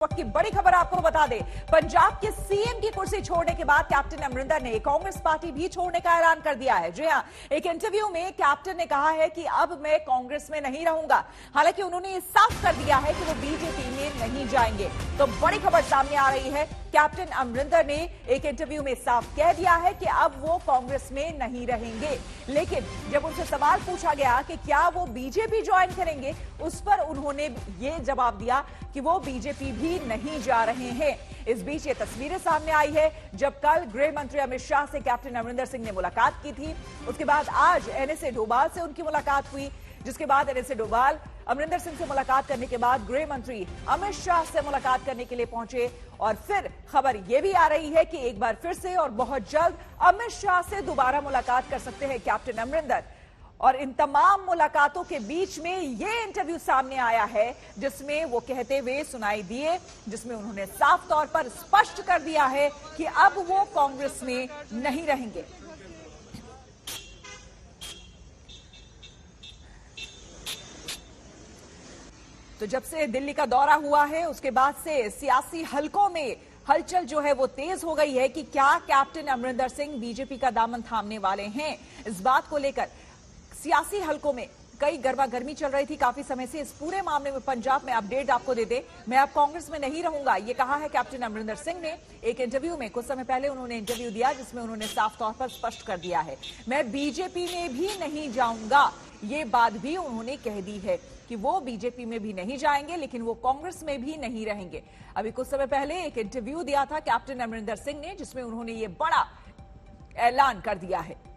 वक्त की बड़ी खबर आपको बता दें, पंजाब के सीएम की कुर्सी छोड़ने के बाद कैप्टन अमरिंदर ने कांग्रेस पार्टी भी छोड़ने का ऐलान कर दिया है। जी हां, एक इंटरव्यू में कैप्टन ने कहा है कि अब मैं कांग्रेस में नहीं रहूंगा। हालांकि उन्होंने ये साफ कर दिया है कि वो बीजेपी में नहीं जाएंगे। तो बड़ी खबर सामने आ रही है, कैप्टन अमरिंदर ने एक इंटरव्यू में साफ कह दिया है कि अब वो कांग्रेस में नहीं रहेंगे। लेकिन जब उनसे सवाल पूछा गया कि क्या वो बीजेपी ज्वाइन करेंगे, उस पर उन्होंने ये जवाब दिया कि वो बीजेपी भी नहीं जा रहे हैं। इस बीच ये तस्वीरें सामने आई है जब कल गृह मंत्री अमित शाह से कैप्टन अमरिंदर सिंह ने मुलाकात की थी। उसके बाद आज एनएसए डोभाल से उनकी मुलाकात हुई, जिसके बाद एनएसए डोभाल अमरिंदर सिंह से मुलाकात करने के बाद गृह मंत्री अमित शाह से मुलाकात करने के लिए पहुंचे। और फिर खबर यह भी आ रही है कि एक बार फिर से और बहुत जल्द अमित शाह से दोबारा मुलाकात कर सकते हैं कैप्टन अमरिंदर। और इन तमाम मुलाकातों के बीच में ये इंटरव्यू सामने आया है जिसमें वो कहते हुए सुनाई दिए, जिसमें उन्होंने साफ तौर पर स्पष्ट कर दिया है कि अब वो कांग्रेस में नहीं रहेंगे। तो जब से दिल्ली का दौरा हुआ है उसके बाद से सियासी हलकों में हलचल जो है वो तेज हो गई है कि क्या कैप्टन अमरिंदर सिंह बीजेपी का दामन थामने वाले हैं। इस बात को लेकर सियासी हलकों में कई गर्मागर्मी चल रही थी काफी समय से। इस पूरे मामले में पंजाब में अपडेट आपको दे दे, मैं अब कांग्रेस में नहीं रहूंगा, ये कहा है कैप्टन अमरिंदर सिंह ने एक इंटरव्यू में। कुछ समय पहले उन्होंने इंटरव्यू दिया जिसमें उन्होंने साफ तौर पर स्पष्ट कर दिया है, मैं बीजेपी में भी नहीं जाऊंगा। ये बात भी उन्होंने कह दी है कि वो बीजेपी में भी नहीं जाएंगे, लेकिन वो कांग्रेस में भी नहीं रहेंगे। अभी कुछ समय पहले एक इंटरव्यू दिया था कैप्टन अमरिंदर सिंह ने, जिसमें उन्होंने ये बड़ा ऐलान कर दिया है।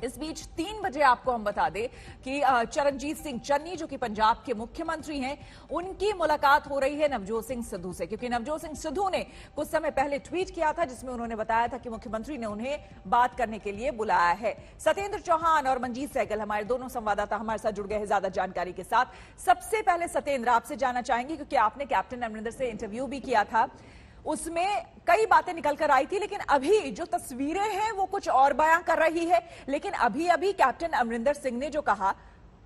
इस बीच 3 बजे आपको हम बता दें कि चरणजीत सिंह चन्नी जो कि पंजाब के मुख्यमंत्री हैं, उनकी मुलाकात हो रही है नवजोत सिंह सिद्धू से। क्योंकि नवजोत सिंह सिद्धू ने कुछ समय पहले ट्वीट किया था जिसमें उन्होंने बताया था कि मुख्यमंत्री ने उन्हें बात करने के लिए बुलाया है। सत्येंद्र चौहान और मंजीत सहगल हमारे दोनों संवाददाता हमारे साथ जुड़ गए हैं ज्यादा जानकारी के साथ। सबसे पहले सत्येंद्र, आपसे जानना चाहेंगे क्योंकि आपने कैप्टन अमरिंदर से इंटरव्यू भी किया था, उसमें कई बातें निकल कर आई थी, लेकिन अभी जो तस्वीरें हैं वो कुछ और बयां कर रही है। लेकिन अभी अभी कैप्टन अमरिंदर सिंह ने जो कहा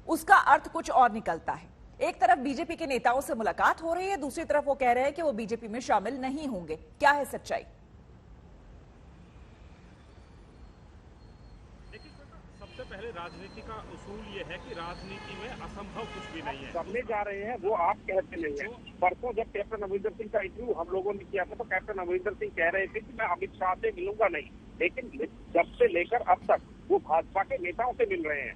उसका अर्थ कुछ और निकलता है। एक तरफ बीजेपी के नेताओं से मुलाकात हो रही है, दूसरी तरफ वो कह रहे हैं कि वो बीजेपी में शामिल नहीं होंगे। क्या है सच्चाई? सबसे पहले राजनीति का उसूल ये है कि राजनीति में असंभव कुछ भी नहीं है। करने जा रहे हैं वो आप कहते नहीं है। परसों जब कैप्टन अमरिंदर सिंह का इंटरव्यू हम लोगों ने किया था तो कैप्टन अमरिंदर सिंह कह रहे थे कि मैं अमित शाह से मिलूंगा नहीं, लेकिन जब से लेकर अब तक वो भाजपा के नेताओं से मिल रहे हैं।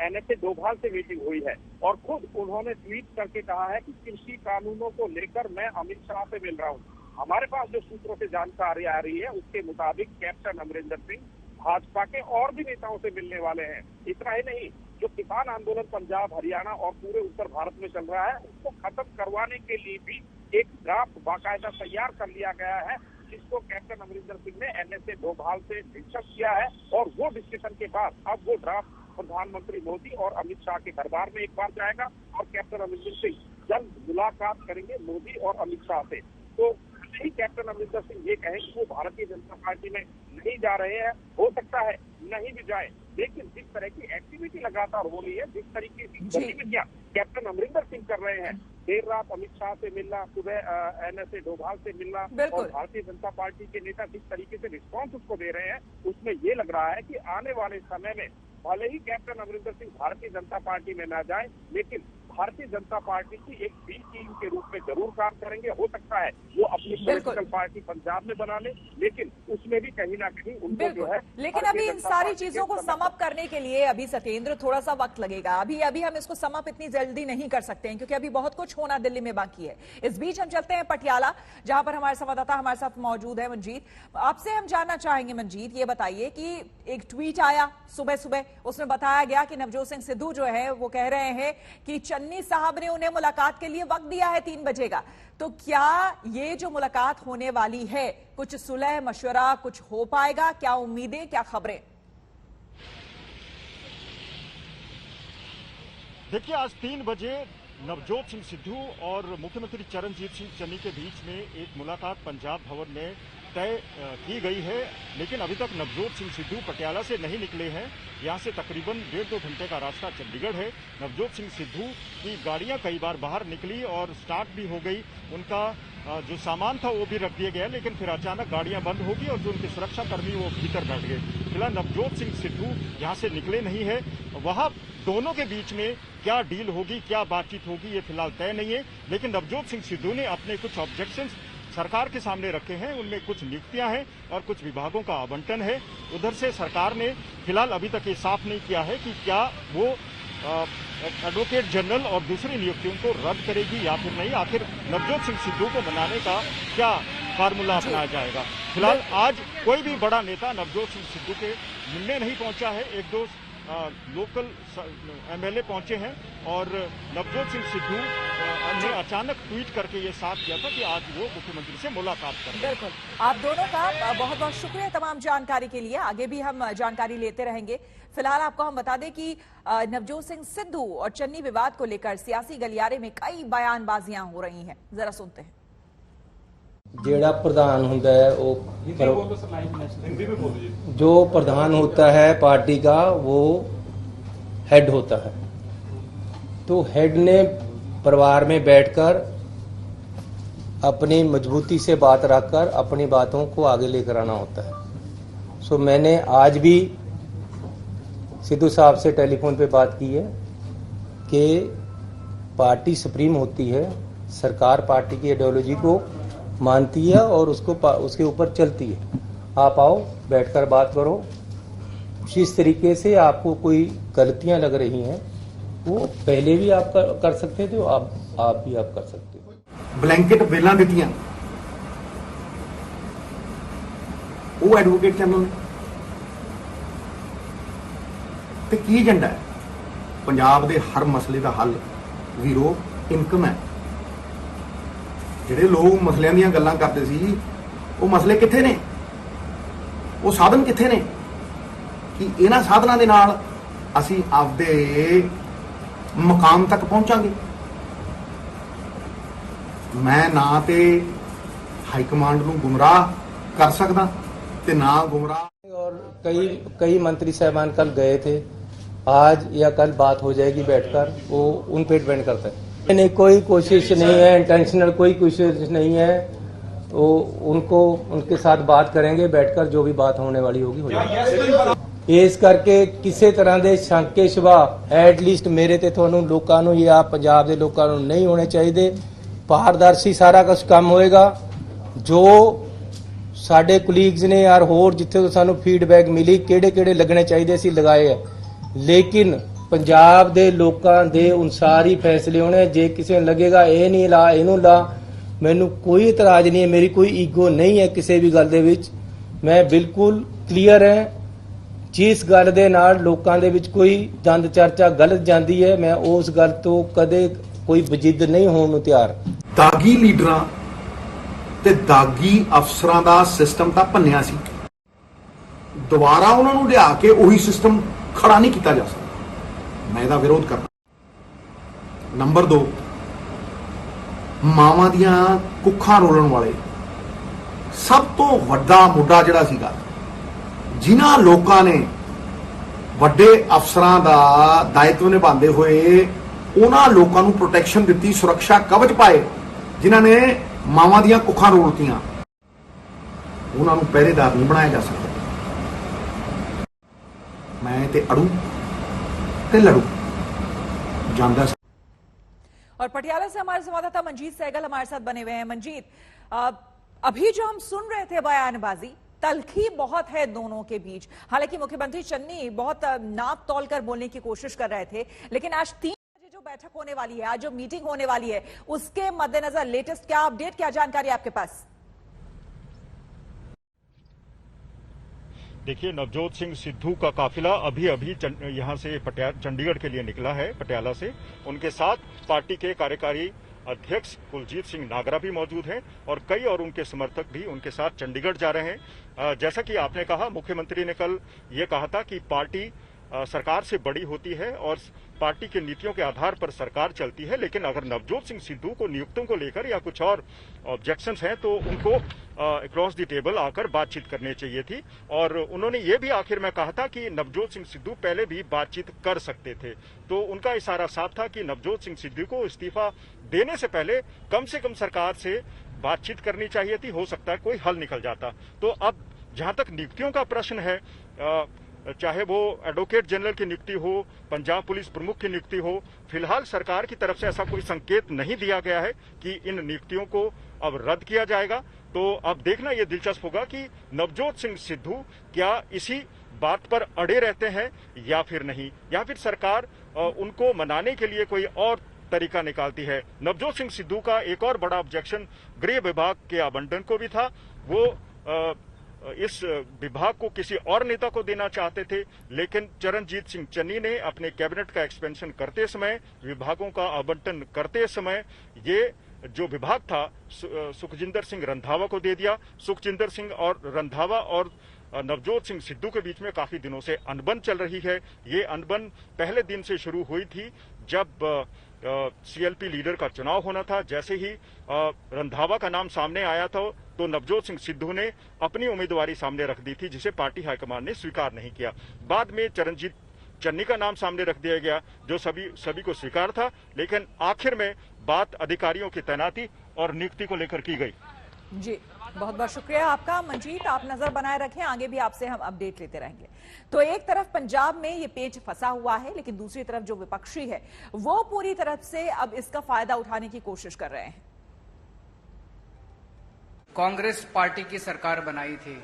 एनएसए डोभाल से मीटिंग हुई है और खुद उन्होंने ट्वीट करके कहा है कि कृषि कानूनों को लेकर मैं अमित शाह से मिल रहा हूँ। हमारे पास जो सूत्रों से जानकारी आ रही है उसके मुताबिक कैप्टन अमरिंदर सिंह भाजपा के और भी नेताओं से मिलने वाले हैं। इतना ही नहीं, जो किसान आंदोलन पंजाब, हरियाणा और पूरे उत्तर भारत में चल रहा है उसको खत्म करवाने के लिए भी एक ड्राफ्ट बाकायदा तैयार कर लिया गया है, जिसको कैप्टन अमरिंदर सिंह ने एनएसए डोभाल से डिस्कस किया है। और वो डिस्कशन के बाद अब वो ड्राफ्ट प्रधानमंत्री मोदी और अमित शाह के दरबार में एक बार जाएगा और कैप्टन अमरिंदर सिंह जल्द मुलाकात करेंगे मोदी और अमित शाह से। तो ही कैप्टन अमरिंदर सिंह ये कहें कि वो भारतीय जनता पार्टी में नहीं जा रहे हैं, हो सकता है नहीं भी जाए, लेकिन जिस तरह की एक्टिविटी लगातार हो रही है, जिस तरीके की गतिविधियां कैप्टन अमरिंदर सिंह कर रहे हैं, देर रात अमित शाह से मिलना, सुबह एनएसए डोभाल से मिलना और भारतीय जनता पार्टी के नेता जिस तरीके से रिस्पॉन्स उसको दे रहे हैं, उसमें ये लग रहा है कि आने वाले समय में भले ही कैप्टन अमरिंदर सिंह भारतीय जनता पार्टी में ना जाए, लेकिन भारतीय जनता पार्टी की एक बी टीम के रूप में जरूर काम करेंगे। हो सकता है वो अपनी पॉलिटिकल पार्टी पंजाब में बना ले, लेकिन उसमें भी कहीं ना कहीं उनको जो है। लेकिन अभी इन सारी चीजों को समअप करने के लिए अभी सत्येंद्र थोड़ा सा वक्त लगेगा। अभी हम इसको समअप इतनी जल्दी नहीं कर सकते हैं क्योंकि अभी बहुत कुछ होना दिल्ली में बाकी है। इस बीच हम चलते हैं पटियाला, जहां पर हमारे संवाददाता हमारे साथ मौजूद है मंजीत। आपसे हम जानना चाहेंगे मंजीत, ये बताइए कि एक ट्वीट आया सुबह सुबह, उसमें बताया गया कि नवजोत सिंह सिद्धू जो है वो कह रहे हैं कि चन्नी साहब ने उन्हें मुलाकात के लिए वक्त दिया है 3 बजे का। तो क्या ये जो मुलाकात होने वाली है कुछ सुलह मशवरा कुछ हो पाएगा? क्या उम्मीदें, क्या खबरें? देखिए, आज 3 बजे नवजोत सिंह सिद्धू और मुख्यमंत्री चरणजीत सिंह चन्नी के बीच में एक मुलाकात पंजाब भवन में तय की गई है, लेकिन अभी तक नवजोत सिंह सिद्धू पटियाला से नहीं निकले हैं। यहां से तकरीबन 1.5-2 घंटे का रास्ता चंडीगढ़ है। नवजोत सिंह सिद्धू की गाड़ियां कई बार बाहर निकली और स्टार्ट भी हो गई, उनका जो सामान था वो भी रख दिया गया, लेकिन फिर अचानक गाड़ियां बंद होगी और जो उनके सुरक्षा कर्मी वो भीतर बैठ गए। फिलहाल नवजोत सिंह सिद्धू यहां से निकले नहीं है। वहां दोनों के बीच में क्या डील होगी, क्या बातचीत होगी, ये फिलहाल तय नहीं है। लेकिन नवजोत सिंह सिद्धू ने अपने कुछ ऑब्जेक्शंस सरकार के सामने रखे हैं, उनमें कुछ नियुक्तियां हैं और कुछ विभागों का आवंटन है। उधर से सरकार ने फिलहाल अभी तक ये साफ नहीं किया है कि क्या वो एडवोकेट जनरल और दूसरी नियुक्तियों को रद्द करेगी या फिर नहीं। आखिर नवजोत सिंह सिद्धू को मनाने का क्या फार्मूला अपनाया जाएगा। फिलहाल आज कोई भी बड़ा नेता नवजोत सिंह सिद्धू के मिलने नहीं पहुंचा है। 1-2 लोकल एमएलए पहुंचे हैं और नवजोत सिंह सिद्धू ने अचानक ट्वीट करके ये साफ किया था कि आज वो मुख्यमंत्री से मुलाकात करेंगे। बिल्कुल, आप दोनों का बहुत बहुत शुक्रिया तमाम जानकारी के लिए। आगे भी हम जानकारी लेते रहेंगे। फिलहाल आपको हम बता दें कि नवजोत सिंह सिद्धू और चन्नी विवाद को लेकर सियासी गलियारे में कई बयानबाजियां हो रही हैं। जरा सुनते हैं। जेड़ा प्रधान होता है वो जो प्रधान होता है पार्टी का वो हेड होता है, तो हेड ने परिवार में बैठकर अपनी मजबूती से बात रखकर अपनी बातों को आगे लेकर आना होता है। सो मैंने आज भी सिद्धू साहब से टेलीफोन पे बात की है कि पार्टी सुप्रीम होती है, सरकार पार्टी की आइडियोलॉजी को मानती है और उसके ऊपर चलती है। आप आओ, बैठकर बात करो। जिस तरीके से आपको कोई गलतियां लग रही हैं वो पहले भी आप कर सकते थे, आप भी आप कर सकते हो। ब्लैंकेट बेलां दित्तियां वो एडवोकेट जनरल ने ते की एजेंडा है पंजाब दे हर मसले का हल वीरो इनकम है। ਜਿਹੜੇ ਲੋਕ ਮਸਲਿਆਂ ਦੀਆਂ ਗੱਲਾਂ ਕਰਦੇ ਸੀ ਉਹ ਮਸਲੇ ਕਿੱਥੇ ਨੇ, ਉਹ ਸਾਧਨ ਕਿੱਥੇ ਨੇ ਕਿ ਇਹਨਾਂ ਸਾਧਨਾਂ ਦੇ ਨਾਲ ਅਸੀਂ ਆਪਦੇ ਮਕਾਮ ਤੱਕ ਪਹੁੰਚਾਂਗੇ। ਮੈਂ ਨਾ ਤੇ ਹਾਈ ਕਮਾਂਡ ਨੂੰ ਗੁੰਮਰਾਹ ਕਰ ਸਕਦਾ ਤੇ ਨਾ गुमराह। और कई मंत्री साहबान कल गए थे, आज या कल बात हो जाएगी बैठकर, वो उन पे डिपेंड करता है। नहीं, कोई कोशिश नहीं है, इंटेंशनल कोई कोशिश नहीं है। वो उनको उनके साथ बात करेंगे बैठकर, जो भी बात होने वाली होगी हो जाएगी। इस करके किसी तरह के शंके सुभाव एटलीस्ट मेरे ते तुहानू लोकां नू या पंजाब दे लोकां नू नहीं होने चाहिए। पारदर्शी सारा कुछ काम होएगा। जो साडे कुलीग्स ने यार होर जिथे तो सानू फीडबैक मिली किहड़े किहड़े लगने चाहिए असीं लगाए है, लेकिन पंजाब दे लोकां दे अनुसार ही फैसले होने। जे किसी ने लगेगा ये नहीं ला इनू ला, मैनू कोई इतराज नहीं है, मेरी कोई ईगो नहीं है किसी भी गल दे विच। मैं बिल्कुल क्लीयर है। जिस गल दे नाल लोकां दे विच कोई दंद चर्चा गलत जांदी है, मैं उस गल तो कदे कोई वजिद नहीं होण नूं तैयार। दागी लीडरां ते दागी अफसरां दा सिस्टम तां भन्निया सी, दोबारा उन्हां नूं लिया के उही सिस्टम खड़ा नहीं कीता जा सकदा। मैं इसदा विरोध करना। नंबर 2, मावां दियां कुੱਖਾਂ रोलण वाले सब तो वड्डा मुद्दा जिहड़ा सीगा, जिन्हां लोकां ने वड्डे अफसरां दा दायित्व निभांदे होए उन्हां लोकां नूं प्रोटैक्शन दित्ती, सुरक्षा कवच पाए, जिन्हां ने मावां दियां कुੱਖਾਂ रोलतियां, उन्हां नूं पहरेदार नहीं बनाया जा सकदा। मैं ते अड़ू ते लड़ू जानदा। और पटियाला से हमारे संवाददाता मंजीत सहगल हमारे साथ बने हुए हैं। मंजीत, अभी जो हम सुन रहे थे बयानबाजी, तलखी बहुत है दोनों के बीच। हालांकि मुख्यमंत्री चन्नी बहुत नाप तोल कर बोलने की कोशिश कर रहे थे, लेकिन आज 3 बजे जो बैठक होने वाली है, आज जो मीटिंग होने वाली है, उसके मद्देनजर लेटेस्ट क्या अपडेट, क्या जानकारी आपके पास? देखिए, नवजोत सिंह सिद्धू का काफिला अभी अभी यहां से चंडीगढ़ के लिए निकला है पटियाला से। उनके साथ पार्टी के कार्यकारी अध्यक्ष कुलजीत सिंह नागरा भी मौजूद हैं और कई और उनके समर्थक भी उनके साथ चंडीगढ़ जा रहे हैं। जैसा कि आपने कहा, मुख्यमंत्री ने कल ये कहा था कि पार्टी सरकार से बड़ी होती है और पार्टी की नीतियों के आधार पर सरकार चलती है। लेकिन अगर नवजोत सिंह सिद्धू को नियुक्तियों को लेकर या कुछ और ऑब्जेक्शंस हैं तो उनको अक्रॉस द टेबल आकर बातचीत करनी चाहिए थी। और उन्होंने ये भी आखिर में कहा था कि नवजोत सिंह सिद्धू पहले भी बातचीत कर सकते थे, तो उनका इशारा साफ था कि नवजोत सिंह सिद्धू को इस्तीफा देने से कम सरकार से बातचीत करनी चाहिए थी। हो सकता है कोई हल निकल जाता। तो अब जहां तक नियुक्तियों का प्रश्न है, चाहे वो एडवोकेट जनरल की नियुक्ति हो, पंजाब पुलिस प्रमुख की नियुक्ति हो, फिलहाल सरकार की तरफ से ऐसा कोई संकेत नहीं दिया गया है कि इन नियुक्तियों को अब रद्द किया जाएगा। तो अब देखना यह दिलचस्प होगा कि नवजोत सिंह सिद्धू क्या इसी बात पर अड़े रहते हैं या फिर नहीं, या फिर सरकार उनको मनाने के लिए कोई और तरीका निकालती है। नवजोत सिंह सिद्धू का एक और बड़ा ऑब्जेक्शन गृह विभाग के आवंटन को भी था। वो इस विभाग को किसी और नेता को देना चाहते थे, लेकिन चरणजीत सिंह चन्नी ने अपने कैबिनेट का एक्सपेंशन करते समय, विभागों का आवंटन करते समय ये जो विभाग था सुखजिंदर सिंह रंधावा को दे दिया। सुखजिंदर सिंह और रंधावा और नवजोत सिंह सिद्धू के बीच में काफी दिनों से अनबन चल रही है। ये अनबन पहले दिन से शुरू हुई थी जब सीएलपी लीडर का चुनाव होना था। जैसे ही रंधावा का नाम सामने आया था तो नवजोत सिंह सिद्धू ने अपनी उम्मीदवारी सामने रख दी थी, जिसे पार्टी हाईकमान ने स्वीकार नहीं किया। बाद में चरणजीत चन्नी का नाम सामने रख दिया गया, जो सभी को स्वीकार था, लेकिन आखिर में बात अधिकारियों की तैनाती और नियुक्ति को लेकर की गई। जी, बहुत बहुत शुक्रिया आपका मंजीत। आप नजर बनाए रखें, आगे भी आपसे हम अपडेट लेते रहेंगे। तो एक तरफ पंजाब में ये पेच फंसा हुआ है, लेकिन दूसरी तरफ जो विपक्षी है वो पूरी तरफ से अब इसका फायदा उठाने की कोशिश कर रहे हैं। कांग्रेस पार्टी की सरकार बनाई थी,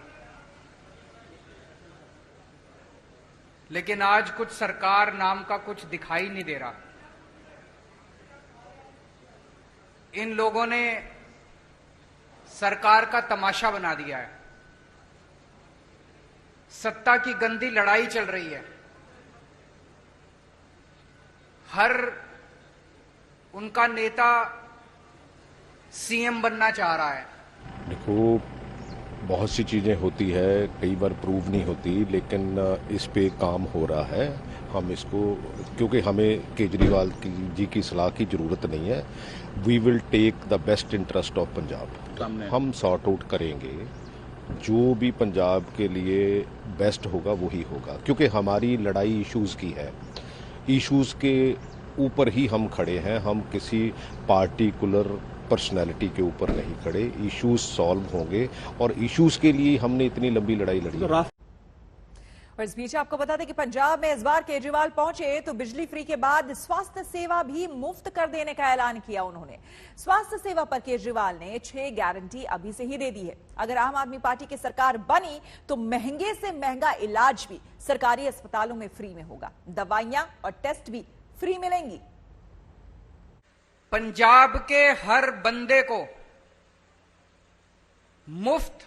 लेकिन आज कुछ सरकार नाम का कुछ दिखाई नहीं दे रहा। इन लोगों ने सरकार का तमाशा बना दिया है। सत्ता की गंदी लड़ाई चल रही है। हर उनका नेता सीएम बनना चाह रहा है। देखो, बहुत सी चीजें होती है, कई बार प्रूव नहीं होती, लेकिन इस पे काम हो रहा है। हम इसको, क्योंकि हमें केजरीवाल जी की सलाह की जरूरत नहीं है। We will take the best interest of Punjab. हम सॉर्ट आउट करेंगे, जो भी पंजाब के लिए बेस्ट होगा वही होगा, क्योंकि हमारी लड़ाई इश्यूज की है। इश्यूज के ऊपर ही हम खड़े हैं, हम किसी पार्टिकुलर पर्सनैलिटी के ऊपर नहीं खड़े। इश्यूज सॉल्व होंगे और इश्यूज के लिए हमने इतनी लंबी लड़ाई लड़ी है। और इस बीच आपको बता दें कि पंजाब में इस बार केजरीवाल पहुंचे तो बिजली फ्री के बाद स्वास्थ्य सेवा भी मुफ्त कर देने का ऐलान किया उन्होंने। स्वास्थ्य सेवा पर केजरीवाल ने 6 गारंटी अभी से ही दे दी है। अगर आम आदमी पार्टी की सरकार बनी तो महंगे से महंगा इलाज भी सरकारी अस्पतालों में फ्री में होगा, दवाइयां और टेस्ट भी फ्री मिलेंगी। पंजाब के हर बंदे को मुफ्त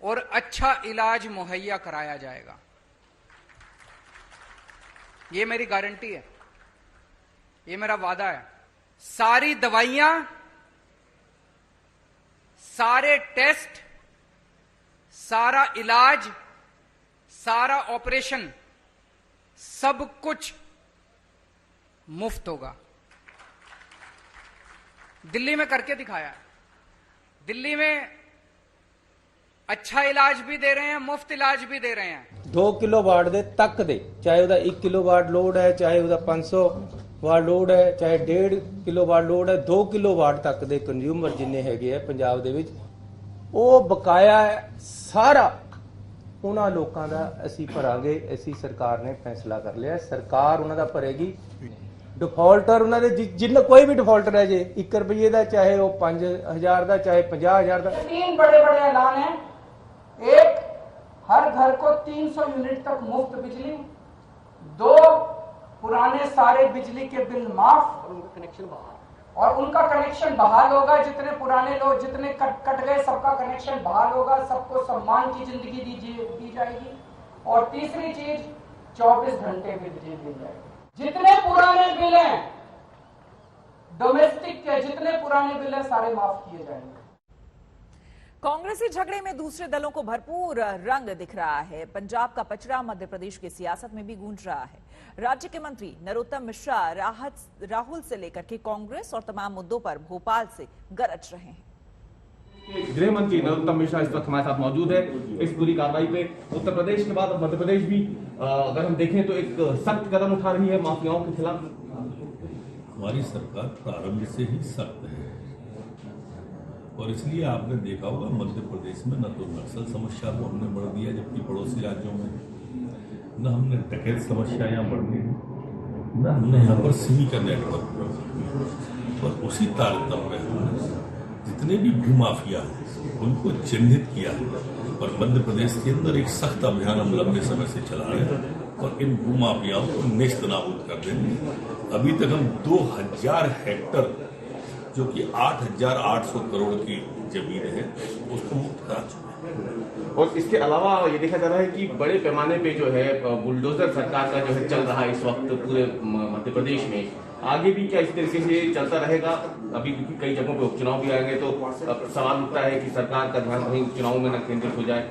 और अच्छा इलाज मुहैया कराया जाएगा। ये मेरी गारंटी है, ये मेरा वादा है। सारी दवाइयां, सारे टेस्ट, सारा इलाज, सारा ऑपरेशन, सब कुछ मुफ्त होगा। दिल्ली में करके दिखाया है। दिल्ली में अच्छा इलाज भी दे रहे हैं, मुफ्त इलाज भी दे रहे हैं। 2 किलोवाट दे तक दे, चाहे ਉਹਦਾ 1 किलोवाट लोड है, चाहे ਉਹਦਾ 500 वाट लोड है, चाहे 1.5 किलोवाट लोड है, 2 किलोवाट तक ਦੇ ਕੰਜ਼ਿਊਮਰ ਜਿੰਨੇ ਹੈਗੇ ਆ ਪੰਜਾਬ ਦੇ ਵਿੱਚ, ਉਹ ਬਕਾਇਆ ਸਾਰਾ ਉਹਨਾਂ ਲੋਕਾਂ ਦਾ ਅਸੀਂ ਭਰਾਂਗੇ। ਅਸੀਂ ਸਰਕਾਰ ਨੇ ਫੈਸਲਾ ਕਰ ਲਿਆ, ਸਰਕਾਰ ਉਹਨਾਂ ਦਾ ਭਰੇਗੀ। डिफॉल्टर उन्होंने जिन कोई भी डिफॉल्टर है जे 1 रुपये का, चाहे वो 5,000 का, चाहे 50,000 का। 3 बड़े बड़े ऐलान हैं। एक, हर घर को 300 यूनिट तक मुफ्त बिजली। 2, पुराने सारे बिजली के बिल माफ और उनका कनेक्शन बहाल होगा। जितने पुराने लोग जितने कट गए सबका कनेक्शन बहाल होगा। सबको सम्मान की जिंदगी दी जाएगी। और तीसरी चीज, 24 घंटे बिजली दी जाएगी। जितने पुराने बिल हैं डोमेस्टिक के, जितने पुराने बिल हैं सारे माफ किए जाएंगे। कांग्रेसी झगड़े में दूसरे दलों को भरपूर रंग दिख रहा है। पंजाब का पचड़ा मध्य प्रदेश की सियासत में भी गूंज रहा है। राज्य के मंत्री नरोत्तम मिश्रा राहुल से लेकर के कांग्रेस और तमाम मुद्दों पर भोपाल से गरज रहे हैं। गृह मंत्री नरोत्तम मिश्रा इस वक्त हमारे साथ मौजूद है। इस पूरी कार्रवाई पे उत्तर प्रदेश के बाद मध्य प्रदेश भी अगर हम देखें तो एक सख्त कदम उठा रही है माफियाओं के खिलाफ। हमारी सरकार प्रारंभ से ही सख्त है और इसलिए आपने देखा होगा मध्य प्रदेश में न तो नक्सल समस्या को हमने बढ़ दिया, जबकि पड़ोसी राज्यों में न हमने डकैत समस्या यहाँ बढ़ दी, न हमने यहाँ पर सिमी का नेटवर्क और उसी तारतम्य में हमने जितने भी भूमाफिया हैं उनको चिन्हित किया और मध्य प्रदेश के अंदर एक सख्त अभियान हम लंबे समय से चला रहे हैं और इन भूमाफियाओं को नेस्तनाबूद कर देंगे। अभी तक हम 2000 हेक्टर जो कि 8,800 करोड़ की जमीन है उसको मुक्त करा चुके हैं। और इसके अलावा ये देखा जा रहा है कि बड़े पैमाने पे जो है बुलडोजर सरकार का जो है चल रहा है इस वक्त पूरे मध्य प्रदेश में। आगे भी क्या इस तरीके से चलता रहेगा? अभी क्योंकि कई जगहों पे उपचुनाव भी आएंगे तो अब सवाल उठता है कि सरकार का ध्यान कहीं चुनाव में न केंद्रित हो जाए।